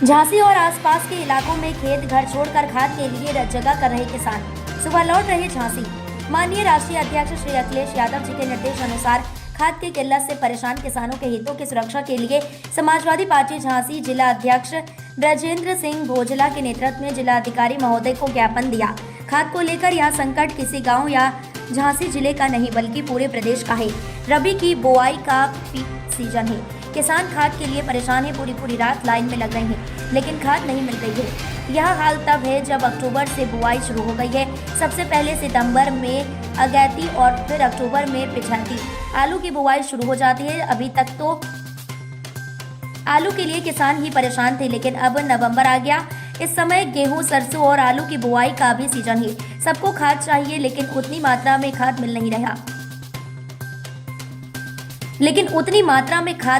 झांसी और आसपास के इलाकों में खेत घर छोड़कर खाद के लिए जगह कर रहे किसान सुबह लौट रहे झांसी। माननीय राष्ट्रीय अध्यक्ष श्री अखिलेश यादव जी के निर्देश अनुसार खाद की किल्लत से परेशान किसानों के हितों की सुरक्षा के लिए समाजवादी पार्टी झांसी जिला अध्यक्ष ब्रजेंद्र सिंह भोजला के नेतृत्व में जिला अधिकारी महोदय को ज्ञापन दिया। खाद को लेकर यह संकट किसी गाँव या झांसी जिले का नहीं बल्कि पूरे प्रदेश का है। रबी की बुआई का पीक सीजन है। किसान खाद के लिए परेशान है। पूरी रात लाइन में लग रहे हैं लेकिन खाद नहीं मिल रही है। यह हाल तब है जब अक्टूबर से बुआई शुरू हो गई है। सबसे पहले सितंबर में अगैती और फिर अक्टूबर में पिछैती आलू की बुआई शुरू हो जाती है। अभी तक तो आलू के लिए किसान ही परेशान थे लेकिन अब नवंबर आ गया। इस समय गेहूं, सरसों और आलू की बुआई का भी सीजन है। सबको खाद चाहिए लेकिन उतनी मात्रा में खाद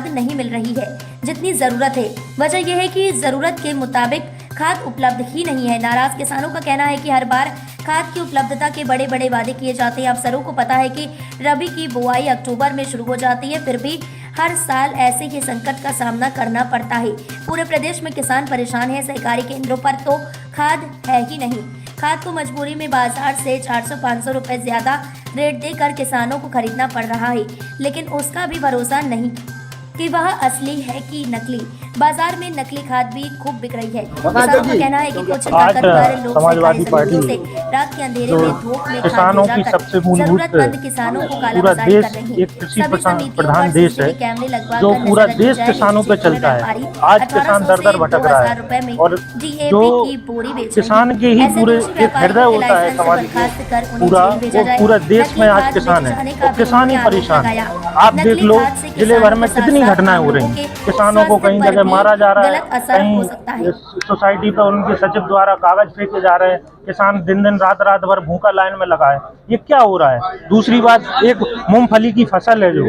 नहीं मिल रही है जितनी जरूरत है। वजह यह है कि जरूरत के मुताबिक खाद उपलब्ध ही नहीं है। नाराज किसानों का कहना है कि हर बार खाद की उपलब्धता के बड़े बड़े वादे किए जाते हैं। अफसरों को पता है कि रबी की बुआई अक्टूबर में शुरू हो जाती है, फिर भी हर साल ऐसे ही संकट का सामना करना पड़ता है। पूरे प्रदेश में किसान परेशान है। सहकारी केंद्रों पर तो खाद है ही नहीं। खाद को मजबूरी में बाजार से 400-500 रुपए ज्यादा रेट देकर किसानों को खरीदना पड़ रहा है, लेकिन उसका भी भरोसा नहीं कि वह असली है कि नकली। बाजार में नकली खाद भी खूब बिक रही है। किसानों का कहना है कि कुछ ताकतवर लोग समाजवादी पार्टी से रात के अंधेरे में धूप में किसानों की सबसे मूलभूत किसानों को पूरा देश एक कृषि प्रधान देश है जो पूरा देश किसानों पे चलता है। आज किसान दर दर भटक रहा है और जो किसान के ही पूरे एक हृदय होता है समाज का, पूरा देश में आज किसान है और किसान ही परेशान है। आप देख लो जिले भर में कितनी घटनाएं हो रही हैं। किसानों को कहीं जगह मारा जा रहा है, कहीं सोसाइटी पर उनके सचिव द्वारा कागज फेंके जा रहे हैं। किसान दिन रात भर भूखा लाइन में लगा है। ये क्या हो रहा है? दूसरी बात, एक मूंगफली की फसल है, जो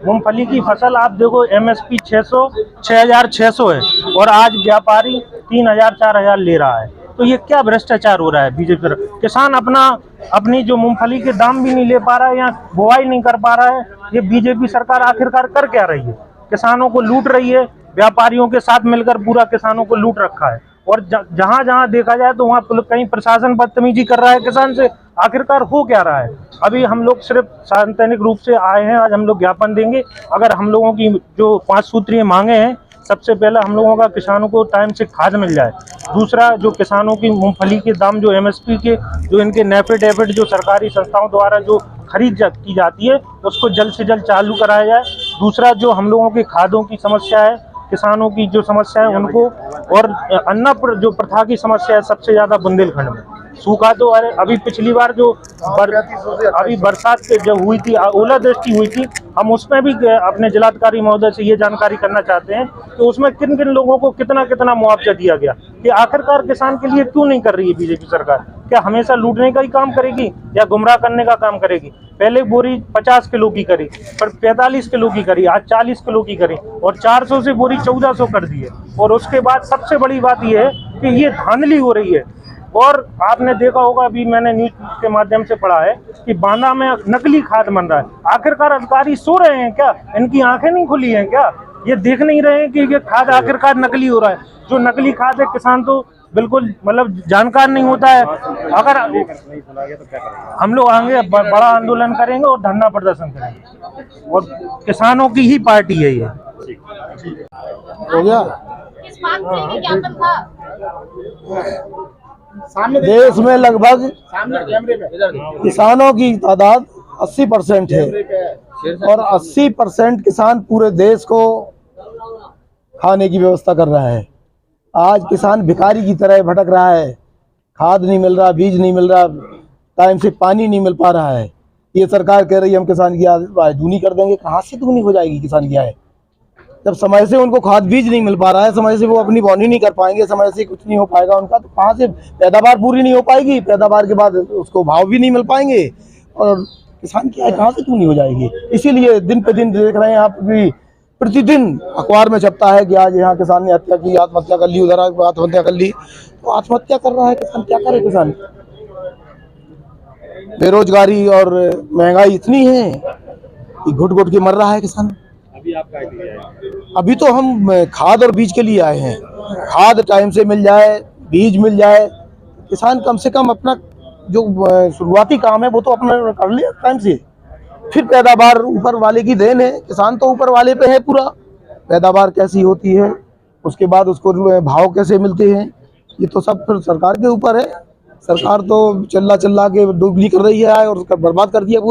मूंगफली की फसल आप देखो MSP 6,600 है और आज व्यापारी 3,000-4,000 ले रहा है। तो ये क्या भ्रष्टाचार हो रहा है बीजेपी पर? किसान अपनी जो मूंगफली के दाम भी नहीं ले पा रहा है या बुआई नहीं कर पा रहा है। ये बीजेपी सरकार आखिरकार कर क्या रही है? किसानों को लूट रही है। व्यापारियों के साथ मिलकर पूरा किसानों को लूट रखा है और जहां देखा जाए तो वहां कहीं प्रशासन बदतमीजी कर रहा है किसान से। आखिरकार हो क्या रहा है? अभी हम लोग सिर्फ सांवैधानिक रूप से आए हैं। आज हम लोग ज्ञापन देंगे। अगर हम लोगों की जो 5 सूत्रीय मांगे हैं, सबसे पहला हम लोगों का किसानों को टाइम से खाद मिल जाए। दूसरा, जो किसानों की मूंगफली के दाम जो MSP के जो इनके नेफेड जो सरकारी संस्थाओं द्वारा जो खरीद की जाती है उसको जल्द से जल्द चालू कराया जाए। दूसरा, जो हम लोगों की खादों की समस्या है, किसानों की जो समस्या है उनको, और अन्न पर जो प्रथा की समस्या है सबसे ज्यादा बुंदेलखंड में। सूखा तो अभी पिछली बार जो अभी बरसात जब हुई थी, ओलावृष्टि हुई थी, हम उसमें भी अपने जिलाधिकारी महोदय से ये जानकारी करना चाहते हैं कि उसमें किन किन लोगों को कितना मुआवजा दिया गया। कि आखिरकार किसान के लिए क्यों नहीं कर रही है बीजेपी सरकार? क्या हमेशा लूटने का ही काम करेगी या गुमराह करने का काम करेगी? पहले बोरी 50 किलो की करी, पर 45 किलो की करी, आज 40 किलो की करी और 400 से बोरी 1400 कर दी है। और उसके बाद सबसे बड़ी बात यह है कि ये धांधली हो रही है। और आपने देखा होगा, अभी मैंने न्यूज के माध्यम से पढ़ा है कि बांदा में नकली खाद बन रहा है। आखिरकार अधिकारी सो रहे हैं क्या? इनकी आंखें नहीं खुली हैं क्या? ये देख नहीं रहे हैं कि ये खाद आखिरकार नकली हो रहा है? जो नकली खाद है, किसान तो बिल्कुल जानकार नहीं होता है। अगर हम लोग आगे बड़ा आंदोलन करेंगे और धरना प्रदर्शन करेंगे और किसानों की ही पार्टी है ये। हो गया। देश में लगभग किसानों की तादाद 80% है और 80% किसान पूरे देश को खाने की व्यवस्था कर रहा है। आज किसान भिखारी की तरह भटक रहा है। खाद नहीं मिल रहा, बीज नहीं मिल रहा, टाइम से पानी नहीं मिल पा रहा है। ये सरकार कह रही है हम किसान की आय दूनी कर देंगे। कहाँ से दूनी हो जाएगी किसान की आय? जब समय से उनको खाद बीज नहीं मिल पा रहा है, समय से वो अपनी बोनी नहीं कर पाएंगे, समय से कुछ नहीं हो पाएगा उनका, तो कहाँ से पैदावार पूरी नहीं हो पाएगी? पैदावार के बाद उसको भाव भी नहीं मिल पाएंगे और किसान की आय कहाँ से दूनी हो जाएगी? इसीलिए दिन पे दिन देख रहे हैं आप भी, प्रतिदिन अखबार में छपता है कि आज यहाँ किसान ने हत्या की, आत्महत्या कर ली, उधर आत्महत्या कर ली। तो आत्महत्या कर रहा है किसान, क्या करे किसान? बेरोजगारी और महंगाई इतनी है कि घुट घुट के मर रहा है किसान। अभी आप क्या लिए आए? अभी तो हम खाद और बीज के लिए आए हैं। खाद टाइम से मिल जाए, बीज मिल जाए, किसान कम से कम अपना जो शुरुआती काम है वो तो अपना कर ले टाइम से। फिर पैदावार ऊपर वाले की देन है, किसान तो ऊपर वाले पे है पूरा। पैदावार कैसी होती है, उसके बाद उसको भाव कैसे मिलते हैं, ये तो सब फिर सरकार के ऊपर है। सरकार तो चिल्ला चिल्ला के डुगली कर रही है और उसका बर्बाद कर दिया पूरा।